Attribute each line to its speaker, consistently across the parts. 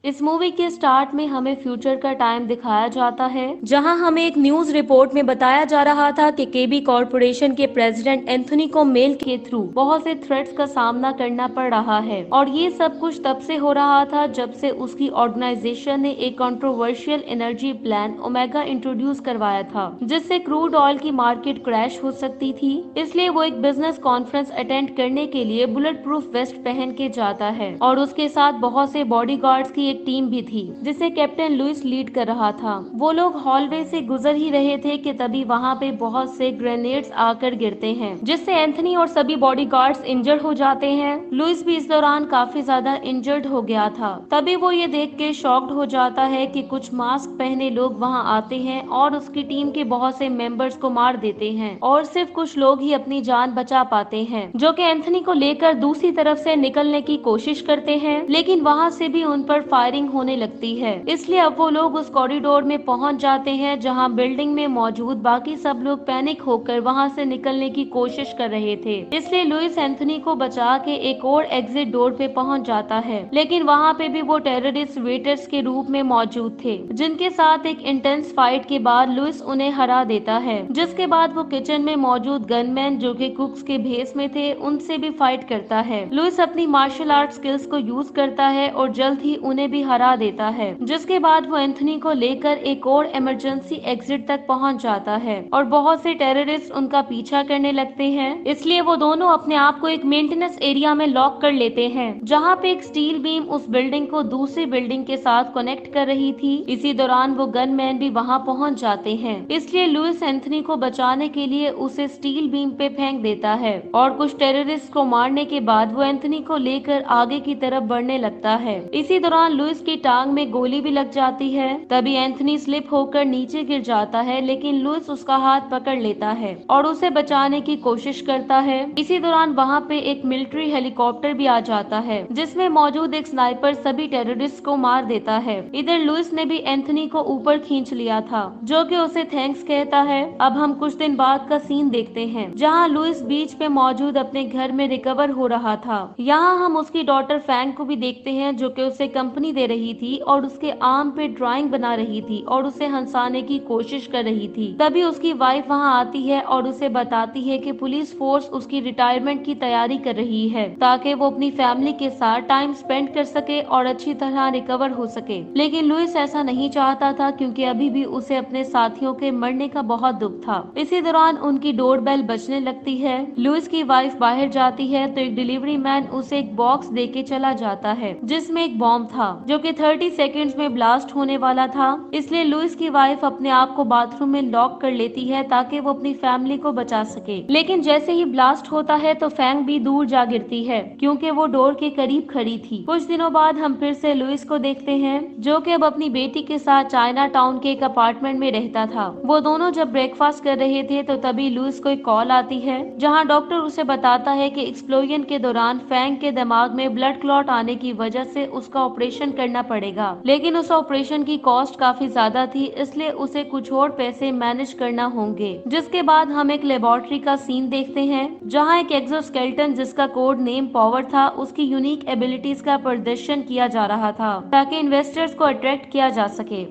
Speaker 1: इस मूवी के स्टार्ट में हमें फ्यूचर का टाइम दिखाया जाता है, जहां हमें एक न्यूज रिपोर्ट में बताया जा रहा था कि केबी कॉरपोरेशन के प्रेसिडेंट एंथोनी को मेल के थ्रू बहुत से थ्रेट्स का सामना करना पड़ रहा है। और ये सब कुछ तब से हो रहा था जब से उसकी ऑर्गेनाइजेशन ने एक controversial energy plan omega introduce करवाया था, जिससे क्रूड ऑयल की मार्केट क्रैश हो सकती थी। इसलिए वो एक बिजनेस कॉन्फ्रेंस अटेंड करने के लिए बुलेट प्रूफ वेस्ट पहन के जाता है और उसके साथ बहुत से बॉडीगार्ड्स की एक टीम भी थी, जिसे कैप्टन लुइस लीड कर रहा था। वो लोग हॉलवे से गुजर ही रहे थे कि तभी वहाँ पे बहुत से ग्रेनेड्स आकर गिरते हैं, जिससे एंथनी और सभी बॉडीगार्ड्स इंजर्ड हो जाते हैं। लुइस भी इस दौरान काफी ज्यादा इंजर्ड हो गया था। तभी वो ये देख के शॉक्ड हो जाता है कि कुछ मास्क पहने लोग वहाँ आते हैं और उसकी टीम के बहुत से मेंबर्स को मार देते हैं और सिर्फ कुछ लोग ही अपनी जान बचा पाते हैं, जो कि एंथनी को लेकर दूसरी तरफ से निकलने की कोशिश करते हैं, लेकिन वहाँ से भी उन पर फायरिंग होने लगती है। इसलिए अब वो लोग उस कॉरिडोर में पहुंच जाते हैं जहां बिल्डिंग में मौजूद बाकी सब लोग पैनिक होकर वहां से निकलने की कोशिश कर रहे थे। इसलिए लुइस एंथनी को बचा के एक और एग्जिट डोर पे पहुंच जाता है, लेकिन वहां पे भी वो टेररिस्ट वेटर्स के रूप में मौजूद थे, जिनके साथ एक इंटेंस फाइट के बाद लुइस उन्हें हरा देता है। जिसके बाद वो किचन में मौजूद गनमैन जो कि कुक्स के भेस में थे उनसे भी फाइट करता है। लुइस अपनी मार्शल आर्ट स्किल्स को यूज करता है और जल्द ही उन्हें भी हरा देता है। जिसके बाद वो एंथनी को लेकर एक और इमरजेंसी एग्जिट तक पहुंच जाता है और बहुत से टेररिस्ट उनका पीछा करने लगते हैं। इसलिए वो दोनों अपने आप को एक मेंटेनेंस एरिया में लॉक कर लेते हैं, जहां पे एक स्टील बीम उस बिल्डिंग को दूसरी बिल्डिंग के साथ कनेक्ट कर रही थी। इसी दौरान वो गनमैन भी वहां पहुंच जाते हैं। इसलिए लुइस एंथनी को बचाने के लिए उसे स्टील बीम पे फेंक देता है और कुछ टेररिस्ट को मारने के बाद वो एंथनी को लेकर आगे की तरफ बढ़ने लगता है। इसी दौरान लुइस की टांग में गोली भी लग जाती है। तभी एंथनी स्लिप होकर नीचे गिर जाता है, लेकिन लुइस उसका हाथ पकड़ लेता है और उसे बचाने की कोशिश करता है। इसी दौरान वहाँ पे एक मिलिट्री हेलीकॉप्टर भी आ जाता है, जिसमें मौजूद एक स्नाइपर सभी टेररिस्ट को मार देता है। इधर लुइस ने भी एंथनी को ऊपर खींच लिया था, जो कि उसे थैंक्स कहता है। अब हम कुछ दिन बाद का सीन देखते हैं, जहाँ लुइस बीच पे मौजूद अपने घर में रिकवर हो रहा था। यहाँ हम उसकी डॉटर फैंग को भी देखते हैं, जो कि उसे कंपनी दे रही थी और उसके आर्म पे ड्राइंग बना रही थी और उसे हंसाने की कोशिश कर रही थी। तभी उसकी वाइफ वहां आती है और उसे बताती है कि पुलिस फोर्स उसकी रिटायरमेंट की तैयारी कर रही है, ताकि वो अपनी फैमिली के साथ टाइम स्पेंड कर सके और अच्छी तरह रिकवर हो सके। लेकिन लुइस ऐसा नहीं चाहता था, क्योंकि अभी भी उसे अपने साथियों के मरने का बहुत दुख था। इसी दौरान उनकी डोरबेल बजने लगती है। लुइस की वाइफ बाहर जाती है तो एक डिलीवरी मैन उसे एक बॉक्स देके चला जाता है, जिसमें एक बॉम्ब था, जो कि 30 सेकंड्स में ब्लास्ट होने वाला था। इसलिए लुइस की वाइफ अपने आप को बाथरूम में लॉक कर लेती है ताकि वो अपनी फैमिली को बचा सके। लेकिन जैसे ही ब्लास्ट होता है तो फैंग भी दूर जा गिरती है, क्योंकि वो डोर के करीब खड़ी थी। कुछ दिनों बाद हम फिर से लुइस को देखते हैं, जो कि अब अपनी बेटी के साथ चाइना टाउन के एक अपार्टमेंट में रहता था। वो दोनों जब ब्रेकफास्ट कर रहे थे तो तभी लुइस को एक कॉल आती है, जहाँ डॉक्टर उसे बताता है कि एक्सप्लोजन के दौरान फैंग के दिमाग में ब्लड क्लॉट आने की वजह से उसका ऑपरेशन करना पड़ेगा। लेकिन उस ऑपरेशन की कॉस्ट काफी ज्यादा थी, इसलिए उसे कुछ और पैसे मैनेज करना होंगे। जिसके बाद हम एक लेबोरेटरी का सीन देखते हैं, जहां एक एक्सोस्केलेटन जिसका कोड नेम पावर था, उसकी यूनिक एबिलिटीज का प्रदर्शन किया जा रहा था, ताकि इन्वेस्टर्स को अट्रैक्ट किया जा सके।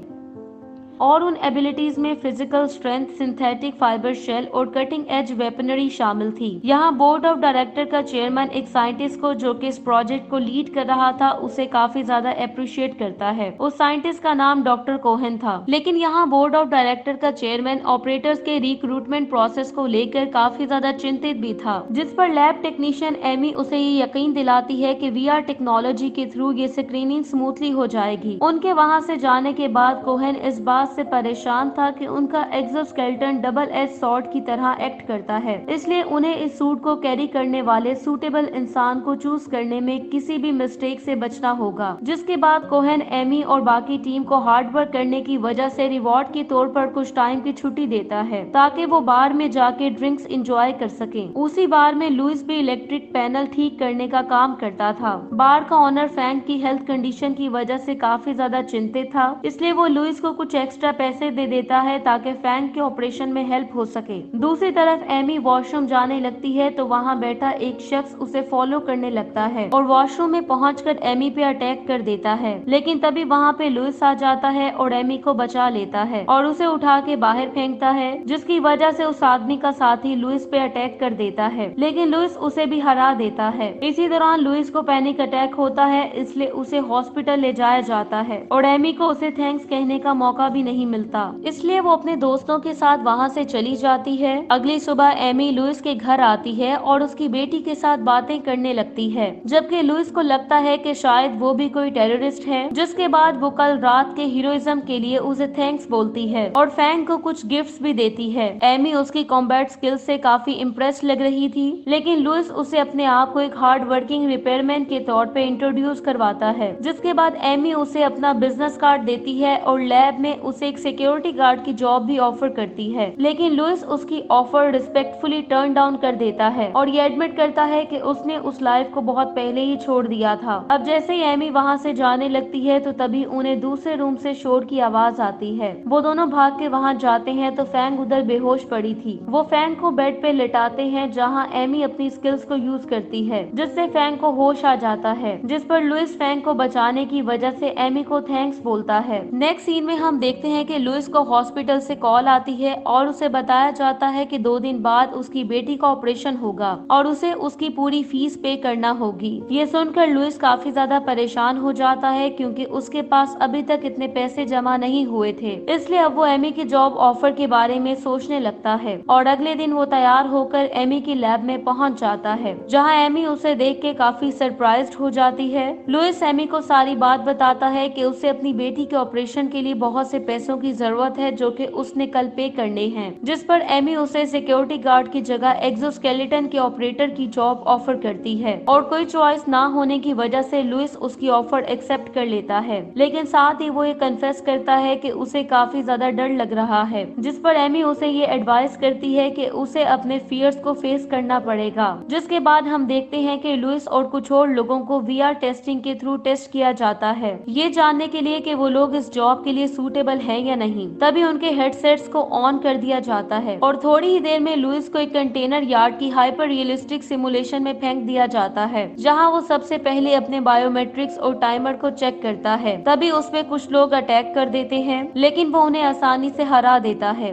Speaker 1: और उन एबिलिटीज में physical strength, synthetic fibre shell और कटिंग एज वेपनरी शामिल थी। यहाँ बोर्ड ऑफ डायरेक्टर का चेयरमैन एक साइंटिस्ट को, जो कि इस प्रोजेक्ट को लीड कर रहा था, उसे काफी ज्यादा अप्रिशिएट करता है। उस साइंटिस्ट का नाम डॉक्टर कोहेन था। लेकिन यहाँ बोर्ड ऑफ डायरेक्टर का चेयरमैन ऑपरेटर्स के रिक्रूटमेंट प्रोसेस को लेकर काफी ज्यादा चिंतित भी था, जिस पर लैब टेक्नीशियन एमी उसे ये यकीन दिलाती है कि VR टेक्नोलॉजी के थ्रू ये स्क्रीनिंग स्मूथली हो जाएगी। उनके वहाँ से जाने के बाद कोहेन इस बात से परेशान था कि उनका एक्सोस्केलेटन डबल एज सॉर्ड की तरह एक्ट करता है, इसलिए उन्हें इस सूट को कैरी करने वाले सूटेबल इंसान को चूज करने में किसी भी मिस्टेक से बचना होगा। जिसके बाद कोहेन एमी और बाकी टीम को हार्ड वर्क करने की वजह से रिवॉर्ड के तौर पर कुछ टाइम की छुट्टी देता है, ताकि वो बार में जाके ड्रिंक्स एंजॉय कर सके। उसी बार में लुइस भी इलेक्ट्रिक पैनल ठीक करने का काम करता था। बार का ऑनर फैंग की हेल्थ कंडीशन की वजह से काफी ज्यादा चिंतित था, इसलिए वो लुइस को कुछ एक्स्ट्रा पैसे दे देता है ताकि फ्रैंक के ऑपरेशन में हेल्प हो सके। दूसरी तरफ एमी वॉशरूम जाने लगती है तो वहाँ बैठा एक शख्स उसे फॉलो करने लगता है और वॉशरूम में पहुंचकर एमी पे अटैक कर देता है। लेकिन तभी वहाँ पे लुइस आ जाता है और एमी को बचा लेता है और उसे उठा के बाहर फेंकता है, जिसकी वजह से उस आदमी का साथी लुइस पे अटैक कर देता है, लेकिन लुइस उसे भी हरा देता है। इसी दौरान लुइस को पैनिक अटैक होता है, इसलिए उसे हॉस्पिटल ले जाया जाता है और एमी को उसे थैंक्स कहने का मौका भी नहीं मिलता, इसलिए वो अपने दोस्तों के साथ वहाँ से चली जाती है। अगली सुबह एमी लुइस के घर आती है और उसकी बेटी के साथ बातें करने लगती है, जबकि लुइस को लगता है कि शायद वो भी कोई टेररिस्ट है। जिसके बाद वो कल रात के हीरोइज्म के लिए उसे थैंक्स बोलती है और फ्रैंक को कुछ गिफ्ट्स भी देती है। एमी उसकी कॉम्बैट स्किल्स से काफी इम्प्रेस लग रही थी, लेकिन लुइस उसे अपने आप को एक हार्ड वर्किंग रिपेयरमैन के तौर पे इंट्रोड्यूस करवाता है। जिसके बाद एमी उसे अपना बिजनेस कार्ड देती है और लैब में उसे एक सिक्योरिटी गार्ड की जॉब भी ऑफर करती है, लेकिन लुइस उसकी ऑफर रिस्पेक्टफुली टर्न डाउन कर देता है और ये एडमिट करता है कि उसने उस लाइफ को बहुत पहले ही छोड़ दिया था। अब जैसे ही एमी वहाँ से जाने लगती है तो तभी उन्हें दूसरे रूम से शोर की आवाज आती है। वो दोनों भाग के वहाँ जाते हैं तो फैंग उधर बेहोश पड़ी थी। वो फैंग को बेड पे लेटाते हैं जहाँ एमी अपनी स्किल्स को यूज करती है, जिससे फैंग को होश आ जाता है, जिस पर लुइस फैंग को बचाने की वजह से एमी को थैंक्स बोलता है। नेक्स्ट सीन में हम देखते हैं कि लुइस को हॉस्पिटल से कॉल आती है और उसे बताया जाता है कि 2 दिन बाद उसकी बेटी का ऑपरेशन होगा और उसे उसकी पूरी फीस पे करना होगी। ये सुनकर लुइस काफी ज्यादा परेशान हो जाता है क्योंकि उसके पास अभी तक इतने पैसे जमा नहीं हुए थे, इसलिए अब वो एमी की जॉब ऑफर के बारे में सोचने लगता है और अगले दिन वो तैयार होकर एमी की लैब में पहुंच जाता है, जहां एमी उसे देख के काफी सरप्राइज्ड हो जाती है। लुइस एमी को सारी बात बताता है कि उसे अपनी बेटी के ऑपरेशन के लिए बहुत से पैसों की जरूरत है जो कि उसने कल पे करने हैं, जिस पर एमी उसे सिक्योरिटी गार्ड की जगह एक्सोस्केलेटन के ऑपरेटर की जॉब ऑफर करती है और कोई चॉइस ना होने की वजह से लुइस उसकी ऑफर एक्सेप्ट कर लेता है, लेकिन साथ ही वो ये कन्फेस करता है कि उसे काफी ज्यादा डर लग रहा है, जिस पर एमी उसे ये एडवाइस करती है कि उसे अपने फियर्स को फेस करना पड़ेगा। जिसके बाद हम देखते हैं कि लुइस और कुछ और लोगों को वीआर टेस्टिंग के थ्रू टेस्ट किया जाता है, ये जानने के लिए कि वो लोग इस जॉब के लिए सूटेबल हैं या नहीं। तभी उनके हेडसेट्स को ऑन कर दिया जाता है और थोड़ी ही देर में लुइस को एक कंटेनर यार्ड की हाइपर रियलिस्टिक सिमुलेशन में फेंक दिया जाता है, जहां वो सबसे पहले अपने बायोमेट्रिक्स और टाइमर को चेक करता है। तभी उस पे कुछ लोग अटैक कर देते हैं, लेकिन वो उन्हें आसानी से हरा देता है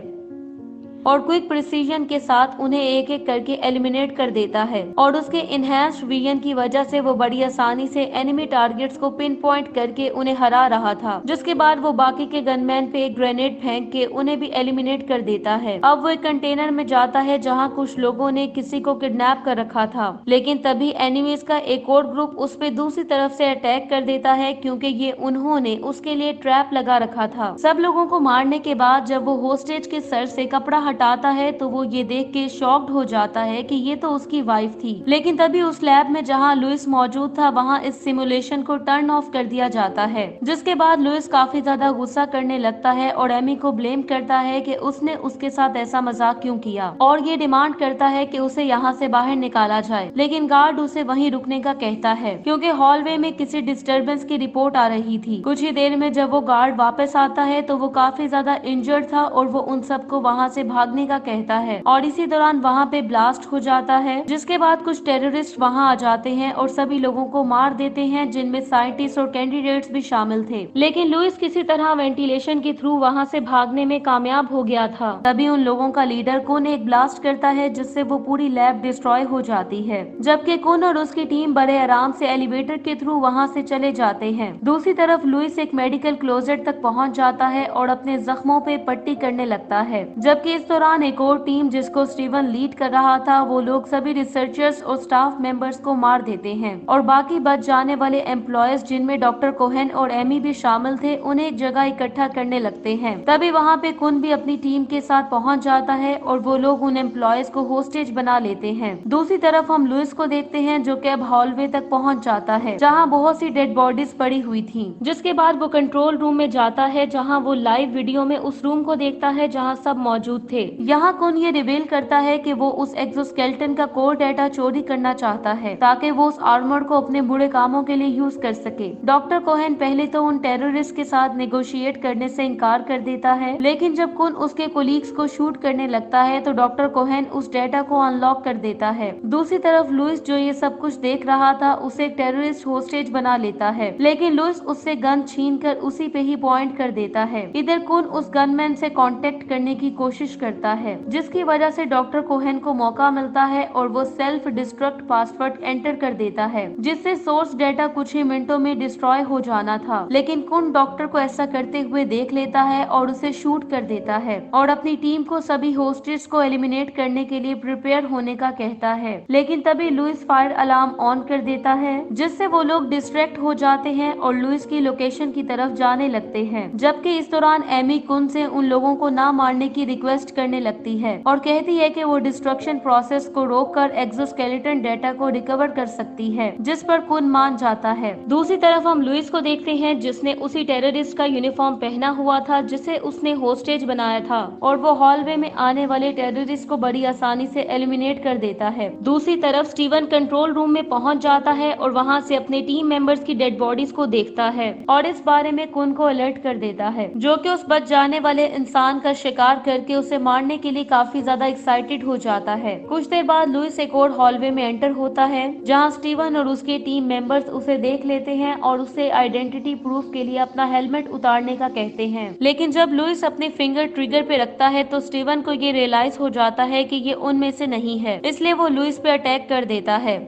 Speaker 1: और क्विक प्रिसीजन के साथ उन्हें एक एक करके एलिमिनेट कर देता है और उसके इनहैंस्ड विजन की वजह से वो बड़ी आसानी से एनिमी टारगेट्स को पिन पॉइंट करके उन्हें हरा रहा था। जिसके बाद वो बाकी के गनमैन पे एक ग्रेनेड फेंक के उन्हें भी एलिमिनेट कर देता है। अब वो एक कंटेनर में जाता है जहाँ कुछ लोगों ने किसी को किडनैप कर रखा था, लेकिन तभी एनिमीज का एक और ग्रुप उस पे दूसरी तरफ से अटैक कर देता है क्योंकि ये उन्होंने उसके लिए ट्रैप लगा रखा था। सब लोगों को मारने के बाद जब वो होस्टेज के सर से कपड़ा हटाता है तो वो ये देख के शॉक्ड हो जाता है कि ये तो उसकी वाइफ थी, लेकिन तभी उस लैब में जहां लुइस मौजूद था वहां इस सिमुलेशन को टर्न ऑफ कर दिया जाता है। जिसके बाद लुइस काफी ज्यादा गुस्सा करने लगता है और एमी को ब्लेम करता है कि उसने उसके साथ ऐसा मजाक क्यों किया और ये डिमांड करता है कि उसे यहाँ से बाहर निकाला जाए, लेकिन गार्ड उसे वहीं रुकने का कहता है क्योंकि हॉलवे में किसी डिस्टर्बेंस की रिपोर्ट आ रही थी। कुछ ही देर में जब वो गार्ड वापस आता है तो वो काफी ज्यादा इंजर्ड था और वो उन सबको वहाँ से भागने का कहता है और इसी दौरान वहाँ पे ब्लास्ट हो जाता है। जिसके बाद कुछ टेररिस्ट वहाँ आ जाते हैं और सभी लोगों को मार देते हैं, जिनमें साइंटिस्ट और कैंडिडेट्स भी शामिल थे, लेकिन लुइस किसी तरह वेंटिलेशन के थ्रू वहाँ से भागने में कामयाब हो गया था। तभी उन लोगों का लीडर कुन एक ब्लास्ट करता है जिससे वो पूरी लैब डिस्ट्रॉय हो जाती है, जबकि कुन और उसकी टीम बड़े आराम से एलिवेटर के थ्रू वहाँ से चले जाते हैं। दूसरी तरफ लुइस एक मेडिकल क्लोजेट तक पहुँच जाता है और अपने जख्मों पे पट्टी करने लगता है, जबकि इस दौरान एक और टीम जिसको स्टीवन लीड कर रहा था वो लोग सभी रिसर्चर्स और स्टाफ मेंबर्स को मार देते हैं और बाकी बच जाने वाले एम्प्लॉयज जिनमें डॉक्टर कोहेन और एमी भी शामिल थे उन्हें एक जगह इकट्ठा करने लगते हैं। तभी वहाँ पे कुन भी अपनी टीम के साथ पहुँच जाता है और वो लोग उन एम्प्लॉयज को होस्टेज बना लेते हैं। दूसरी तरफ हम लुइस को देखते हैं जो कि अब हॉलवे तक पहुँच जाता है जहाँ बहुत सी डेड बॉडीज पड़ी हुई थी। जिसके बाद वो कंट्रोल रूम में जाता है जहाँ वो लाइव वीडियो में उस रूम को देखता है जहाँ सब मौजूद थे थे। यहाँ कुन ये रिवील करता है कि वो उस एक्सोस्केलेटन का कोर डेटा चोरी करना चाहता है ताकि वो उस आर्मर को अपने बुरे कामों के लिए यूज कर सके। डॉक्टर कोहेन पहले तो उन टेररिस्ट के साथ नेगोशिएट करने से इनकार कर देता है, लेकिन जब कुन उसके कोलीग्स को शूट करने लगता है तो डॉक्टर कोहेन उस डेटा को अनलॉक कर देता है। दूसरी तरफ लुइस, जो ये सब कुछ देख रहा था, उसे एक टेररिस्ट होस्टेज बना लेता है, लेकिन लुइस उससे गन छीनकर उसी पे ही पॉइंट कर देता है। इधर कुन उस गनमैन से कांटेक्ट करने की कोशिश करता है, जिसकी वजह से डॉक्टर कोहेन को मौका मिलता है और वो सेल्फ डिस्ट्रक्ट पासवर्ड एंटर कर देता है, जिससे सोर्स डेटा कुछ ही मिनटों में डिस्ट्रॉय हो जाना था। लेकिन कुन डॉक्टर को ऐसा करते हुए देख लेता है और उसे शूट कर देता है और अपनी टीम को सभी होस्टेज को एलिमिनेट करने के लिए प्रिपेयर होने का कहता है। लेकिन तभी लुइस फायर अलार्म ऑन कर देता है, जिससे वो लोग डिस्ट्रैक्ट हो जाते हैं और लुइस की लोकेशन की तरफ जाने लगते हैं। जबकि इस दौरान एमी कुन से उन लोगों को ना मारने की रिक्वेस्ट करने लगती है और कहती है कि वो डिस्ट्रक्शन प्रोसेस को रोककर एक्सोस्केलेटन डेटा को रिकवर कर सकती है, जिस पर कुन मान जाता है। दूसरी तरफ हम लुइस को देखते हैं, जिसने उसी टेररिस्ट का यूनिफॉर्म पहना हुआ था जिसे उसने होस्टेज बनाया था, और वो हॉलवे में आने वाले टेररिस्ट को बड़ी आसानी से एलिमिनेट कर देता है। दूसरी तरफ स्टीवन कंट्रोल रूम में पहुंच जाता है और वहां से अपने टीम मेंबर्स की डेड बॉडीज को देखता है और इस बारे में कुन को अलर्ट कर देता है, जो कि उस बच जाने वाले इंसान का शिकार करके उसे मारने के लिए काफी ज्यादा एक्साइटेड हो जाता है। कुछ देर बाद लुइस एक और हॉलवे में एंटर होता है, जहां स्टीवन और उसके टीम मेंबर्स उसे देख लेते हैं और उसे आइडेंटिटी प्रूफ के लिए अपना हेलमेट उतारने का कहते हैं। लेकिन जब लुइस अपने फिंगर ट्रिगर पे रखता है तो स्टीवन को ये रियलाइज हो जाता है कि ये उनमें से नहीं है, इसलिए वो लुइस पे अटैक कर देता है।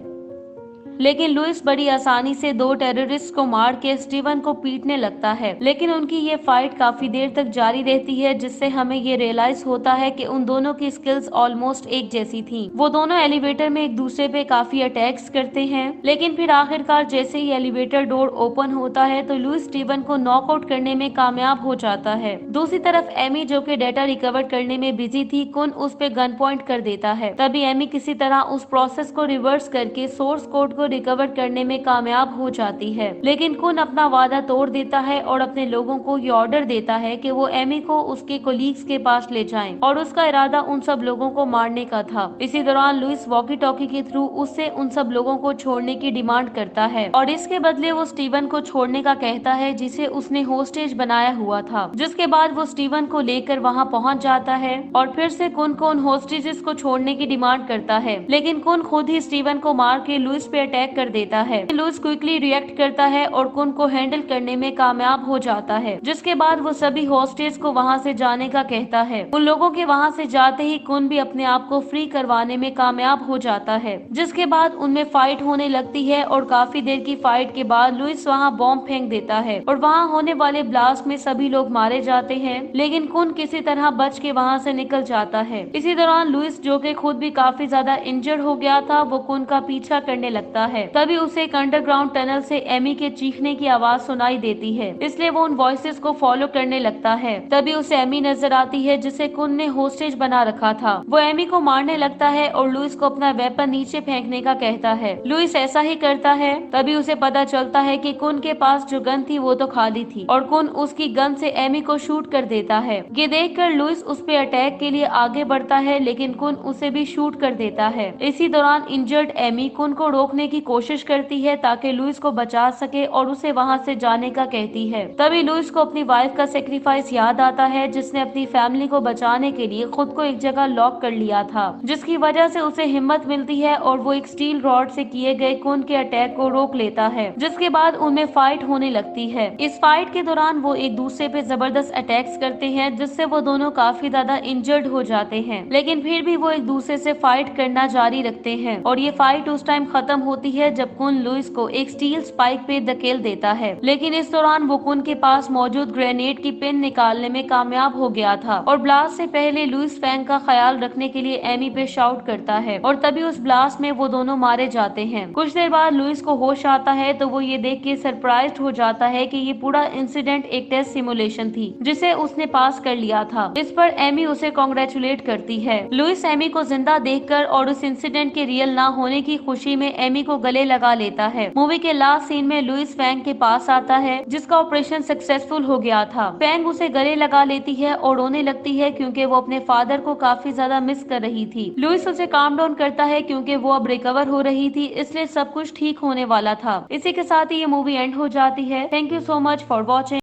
Speaker 1: लेकिन लुइस बड़ी आसानी से दो टेररिस्ट को मार के स्टीवन को पीटने लगता है, लेकिन उनकी ये फाइट काफी देर तक जारी रहती है, जिससे हमें ये रियलाइज होता है कि उन दोनों की स्किल्स ऑलमोस्ट एक जैसी थी। वो दोनों एलिवेटर में एक दूसरे पे काफी अटैक्स करते हैं, लेकिन फिर आखिरकार जैसे ही एलिवेटर डोर ओपन होता है तो लुइस स्टीवन को नॉकआउट करने में कामयाब हो जाता है। दूसरी तरफ एमी, जो कि डेटा रिकवर करने में बिजी थी, कुन उस पे गन पॉइंट कर देता है। तभी एमी किसी तरह उस प्रोसेस को रिवर्स करके सोर्स कोड को रिकवर करने में कामयाब हो जाती है, लेकिन कुन अपना वादा तोड़ देता है और अपने लोगों को ये ऑर्डर देता है कि वो एमी को उसके कोलीग्स के पास ले जाएं और उसका इरादा उन सब लोगों को मारने का था। इसी दौरान लुइस वॉकी टॉकी के थ्रू उससे उन सब लोगों को छोड़ने की डिमांड करता है और इसके बदले वो स्टीवन को छोड़ने का कहता है, जिसे उसने होस्टेज बनाया हुआ था। जिसके बाद वो स्टीवन को लेकर वहाँ पहुँच जाता है और फिर से कुन को उन होस्टेजेस को छोड़ने की डिमांड करता है, लेकिन कुन खुद ही स्टीवन को मार के लुइस पे अटैक कर देता है। लुइस क्विकली रिएक्ट करता है और कुन को हैंडल करने में कामयाब हो जाता है, जिसके बाद वो सभी होस्टेज को वहाँ से जाने का कहता है। उन लोगों के वहाँ से जाते ही कुन भी अपने आप को फ्री करवाने में कामयाब हो जाता है, जिसके बाद उनमें फाइट होने लगती है और काफी देर की फाइट के बाद लुइस वहाँ बॉम्ब फेंक देता है और वहाँ होने वाले ब्लास्ट में सभी लोग मारे जाते हैं, लेकिन कुन किसी तरह बच के वहाँ से निकल जाता है। इसी दौरान लुइस, जो कि खुद भी काफी ज्यादा इंजर्ड हो गया था, वो कुन का पीछा करने लगता है। तभी उसे एक अंडरग्राउंड टनल से एमी के चीखने की आवाज सुनाई देती है, इसलिए वो उन वॉइसेस को फॉलो करने लगता है। तभी उसे एमी नजर आती है, जिसे कुन ने होस्टेज बना रखा था। वो एमी को मारने लगता है और लुइस को अपना वेपन नीचे फेंकने का कहता है। लुइस ऐसा ही करता है। तभी उसे पता चलता है कि कुन के पास जो गन थी वो तो खाली थी और कुन उसकी गन से एमी को शूट कर देता है। ये देखकर लुइस उस पे अटैक के लिए आगे बढ़ता है, लेकिन कुन उसे भी शूट कर देता है। इसी दौरान इंजर्ड एमी कुन को रोकने की कोशिश करती है ताकि लुइस को बचा सके और उसे वहां से जाने का कहती है। तभी लुइस को अपनी वाइफ का सेक्रीफाइस याद आता है, जिसने अपनी फैमिली को बचाने के लिए खुद को एक जगह लॉक कर लिया था, जिसकी वजह से उसे हिम्मत मिलती है और वो एक स्टील रॉड से किए गए कुन के अटैक को रोक लेता है, जिसके बाद उनमें फाइट होने लगती है। इस फाइट के दौरान वो एक दूसरे पे जबरदस्त अटैक्स करते हैं, जिससे वो दोनों काफी ज्यादा इंजर्ड हो जाते हैं, लेकिन फिर भी वो एक दूसरे से फाइट करना जारी रखते हैं और ये फाइट उस टाइम खत्म होती है जब कुन लुइस को एक स्टील स्पाइक पे धकेल देता है। लेकिन इस दौरान वो कुन के पास मौजूद ग्रेनेड की पिन निकालने में कामयाब हो गया था और ब्लास्ट से पहले लुइस फैंग का ख्याल रखने के लिए एमी पे शाउट करता है और तभी उस ब्लास्ट में वो दोनों मारे जाते हैं। कुछ देर बाद लुइस को होश आता है तो वो ये देख के सरप्राइज्ड हो जाता है कि ये पूरा इंसिडेंट एक टेस्ट सिमुलेशन थी, जिसे उसने पास कर लिया था। इस पर एमी उसे कांग्रेचुलेट करती है। लुइस एमी को जिंदा देखकर और उस इंसिडेंट के रियल ना होने की खुशी में एमी को को गले लगा लेता है। मूवी के लास्ट सीन में लुइस फैंग के पास आता है जिसका ऑपरेशन सक्सेसफुल हो गया था। फैंग उसे गले लगा लेती है और रोने लगती है क्योंकि वो अपने फादर को काफी ज्यादा मिस कर रही थी। लुइस उसे काम डाउन करता है क्योंकि वो अब रिकवर हो रही थी, इसलिए सब कुछ ठीक होने वाला था। इसी के साथ ही ये मूवी एंड हो जाती है। Thank you so much for watching.